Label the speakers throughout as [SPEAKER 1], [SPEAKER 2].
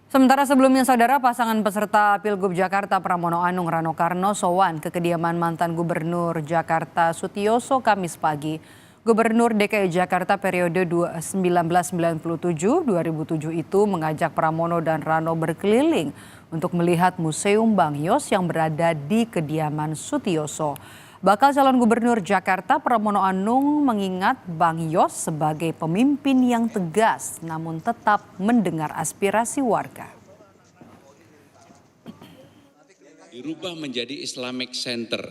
[SPEAKER 1] Sementara sebelumnya saudara pasangan peserta Pilgub Jakarta Pramono Anung Rano Karno sowan ke kediaman mantan Gubernur Jakarta Sutioso Kamis pagi. Gubernur DKI Jakarta periode 1997-2007 itu mengajak Pramono dan Rano berkeliling untuk melihat Museum Bang Yos yang berada di kediaman Sutioso. Bakal calon gubernur Jakarta Pramono Anung mengingat Bang Yos sebagai pemimpin yang tegas namun tetap mendengar aspirasi warga.
[SPEAKER 2] Dirubah menjadi Islamic Center.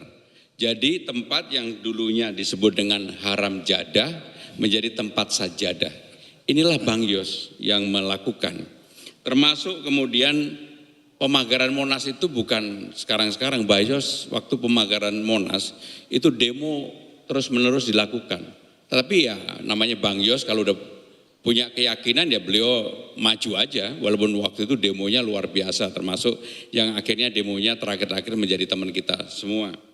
[SPEAKER 2] Jadi tempat yang dulunya disebut dengan haram jadah menjadi tempat sajadah. Inilah Bang Yos yang melakukan. Termasuk kemudian pemagaran Monas itu bukan sekarang-sekarang. Bang Yos waktu pemagaran Monas itu demo terus-menerus dilakukan. Tapi ya namanya Bang Yos kalau udah punya keyakinan ya beliau maju aja. Walaupun waktu itu demonya luar biasa, termasuk yang akhirnya demonya terakhir-akhir menjadi teman kita semua.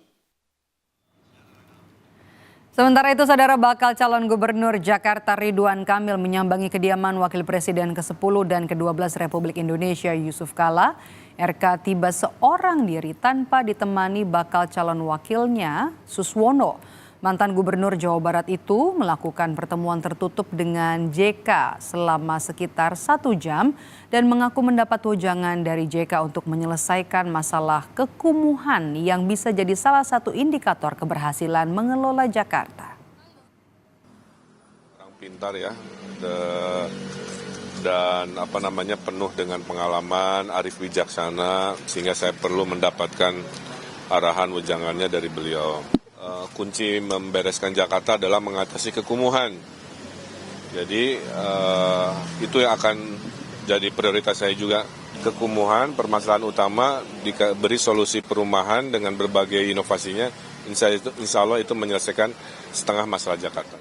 [SPEAKER 1] Sementara itu, saudara bakal calon gubernur Jakarta Ridwan Kamil menyambangi kediaman Wakil Presiden ke-10 dan ke-12 Republik Indonesia Yusuf Kala. RK tiba seorang diri tanpa ditemani bakal calon wakilnya Suswono. Mantan Gubernur Jawa Barat itu melakukan pertemuan tertutup dengan JK selama sekitar 1 jam dan mengaku mendapat wejangan dari JK untuk menyelesaikan masalah kekumuhan yang bisa jadi salah satu indikator keberhasilan mengelola Jakarta.
[SPEAKER 3] Orang pintar ya, dan penuh dengan pengalaman, arif bijaksana, sehingga saya perlu mendapatkan arahan wejangannya dari beliau. Kunci membereskan Jakarta adalah mengatasi kekumuhan. Jadi itu yang akan jadi prioritas saya juga. Kekumuhan, permasalahan utama, diberi solusi perumahan dengan berbagai inovasinya, insya Allah itu menyelesaikan setengah masalah Jakarta.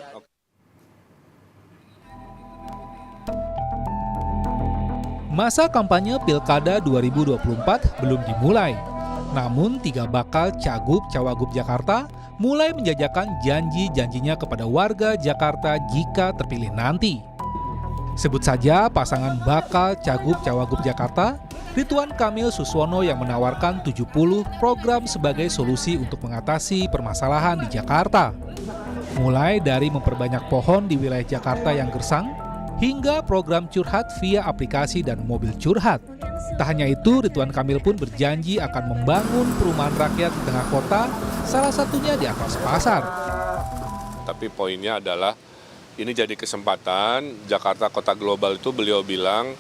[SPEAKER 4] Masa kampanye Pilkada 2024 belum dimulai. Namun 3 bakal Cagup-Cawagup Jakarta mulai menjajakan janji-janjinya kepada warga Jakarta jika terpilih nanti. Sebut saja pasangan bakal Cagup-Cawagup Jakarta, Ridwan Kamil Suswono yang menawarkan 70 program sebagai solusi untuk mengatasi permasalahan di Jakarta. Mulai dari memperbanyak pohon di wilayah Jakarta yang gersang, hingga program curhat via aplikasi dan mobil curhat. Tak hanya itu, Ridwan Kamil pun berjanji akan membangun perumahan rakyat di tengah kota, salah satunya di atas pasar.
[SPEAKER 3] Tapi poinnya adalah ini jadi kesempatan, Jakarta kota global itu beliau bilang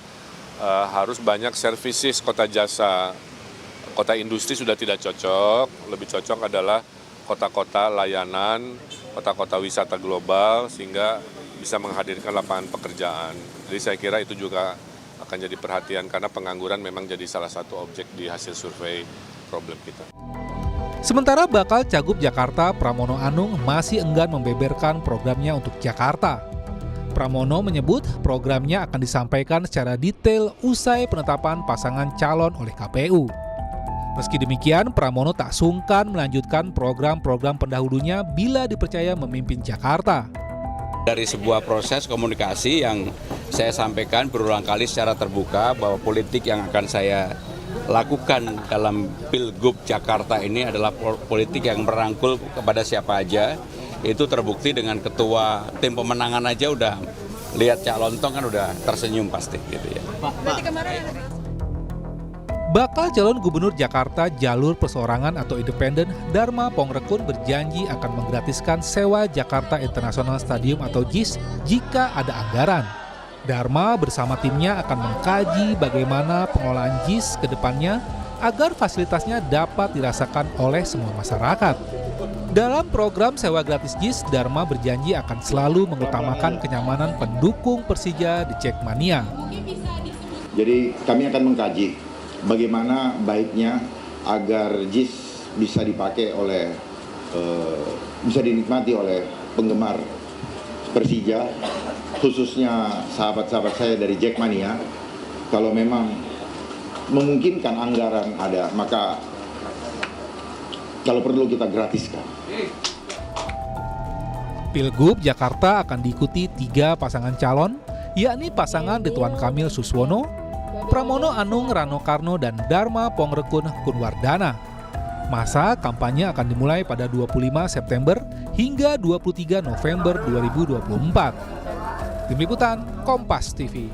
[SPEAKER 3] harus banyak services kota jasa. Kota industri sudah tidak cocok, lebih cocok adalah kota-kota layanan, kota-kota wisata global sehingga bisa menghadirkan lapangan pekerjaan. Jadi saya kira itu juga akan jadi perhatian karena pengangguran memang jadi salah satu objek di hasil survei problem kita.
[SPEAKER 4] Sementara bakal Cagup Jakarta Pramono Anung masih enggan membeberkan programnya untuk Jakarta. Pramono menyebut programnya akan disampaikan secara detail usai penetapan pasangan calon oleh KPU. Meski demikian, Pramono tak sungkan melanjutkan program-program pendahulunya bila dipercaya memimpin Jakarta.
[SPEAKER 2] Dari sebuah proses komunikasi yang saya sampaikan berulang kali secara terbuka bahwa politik yang akan saya lakukan dalam Pilgub Jakarta ini adalah politik yang merangkul kepada siapa aja. Itu terbukti dengan ketua tim pemenangan aja udah lihat Cak Lontong kan udah tersenyum pasti gitu ya.
[SPEAKER 4] Bakal calon gubernur Jakarta jalur perseorangan atau independen Dharma Pongrekun berjanji akan menggratiskan sewa Jakarta International Stadium atau JIS jika ada anggaran. Dharma bersama timnya akan mengkaji bagaimana pengelolaan JIS ke depannya agar fasilitasnya dapat dirasakan oleh semua masyarakat. Dalam program sewa gratis JIS, Dharma berjanji akan selalu mengutamakan kenyamanan pendukung Persija di Jackmania.
[SPEAKER 5] Jadi kami akan mengkaji bagaimana baiknya agar JIS bisa dipakai oleh, bisa dinikmati oleh penggemar Persija, khususnya sahabat-sahabat saya dari Jackmania. Kalau memang memungkinkan anggaran ada, maka kalau perlu kita gratiskan.
[SPEAKER 4] Pilgub Jakarta akan diikuti 3 pasangan calon, yakni pasangan Ridwan Kamil Suswono, Pramono Anung Rano Karno dan Dharma Pongrekun Kunwardana. Masa kampanye akan dimulai pada 25 September hingga 23 November 2024. Tim Liputan Kompas TV.